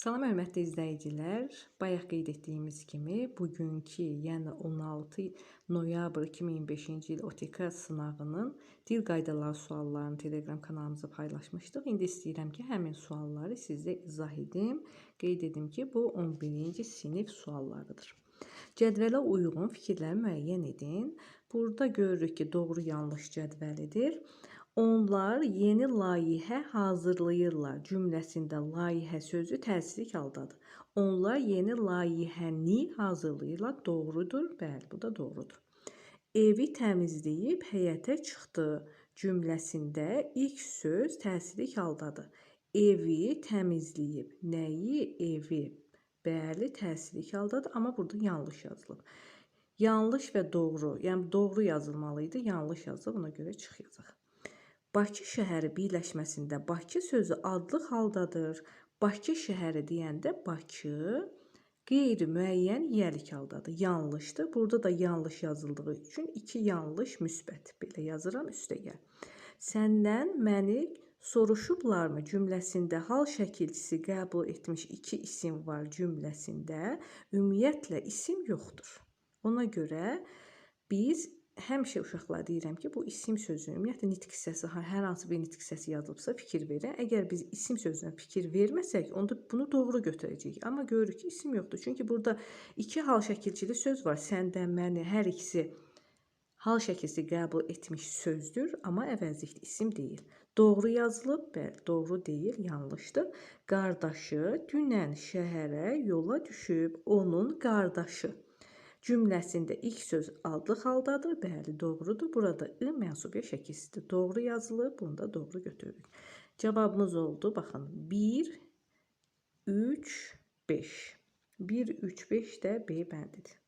Salam hörmətli izləyicilər. Bayaq qeyd etdiyimiz kimi bugünkü, yəni 16 noyabr 2025-ci il OTK sınağının dil qaydaları suallarını Telegram kanalımıza paylaşmışdıq. İndi istəyirəm ki, həmin sualları sizə izah edim. Qeyd edim ki, bu 11-ci sinif suallarıdır. Cədvələ uyğun fikirləri müəyyən edin. Burada görürük ki, doğru yanlış cədvəlidir. Onlar yeni layihə hazırlayırlar cümləsində layihə sözü tərslik haldadır. Onlar yeni layihəni hazırlayırlar. Doğrudur. Bəli, bu da doğrudur. Evi təmizləyib həyətə çıxdı cümləsində ilk söz tərslik haldadır. Evi təmizləyib. Nəyi? Evi. Bəli, tərslik haldadır, amma burada yanlış yazılıb. Yanlış və doğru, yəni doğru yazılmalıydı, yanlış yazılıb, ona görə çıx yazaq. Bakı şəhəri birləşməsində Bakı sözü adlı haldadır. Bakı şəhəri deyəndə Bakı qeyri-müəyyən yiyəlik haldadır. Yanlışdır. Burada da yanlış yazıldığı üçün 2 yanlış müsbət. Belə yazıram, üstə gəl. Səndən məni soruşublarmı cümləsində hal şəkilçisi qəbul etmiş 2 isim var cümləsində ümumiyyətlə isim yoxdur. Ona görə biz həmişə uşaqlara deyirəm ki, bu isim sözünün, ümumiyyətlə nitq hissəsi, hər hansı bir nitq hissəsi yazılıbsa fikir verin. Əgər biz isim sözünə fikir verməsək, onda bunu doğru götürəcəyik. Amma görürük ki, isim yoxdur. Çünki burada 2 hal şəkilçili söz var. Səndən, məni, hər ikisi hal şəkilçisi qəbul etmiş sözdür, amma əvəzlikli isim deyil. Doğru yazılıb, bəli, doğru deyil, yanlışdır. Qardaşı dünən şəhərə yola düşüb, onun qardaşı. Cümləsində ilk söz adlı haldadır. Bəli, doğrudur. Burada I mənsubiyə şəkilsidir. Doğru yazılıb. Bunu da doğru götürürük. Cavabımız oldu. Baxın. 1, 3, 5. 1, 3, 5 də B bəndidir.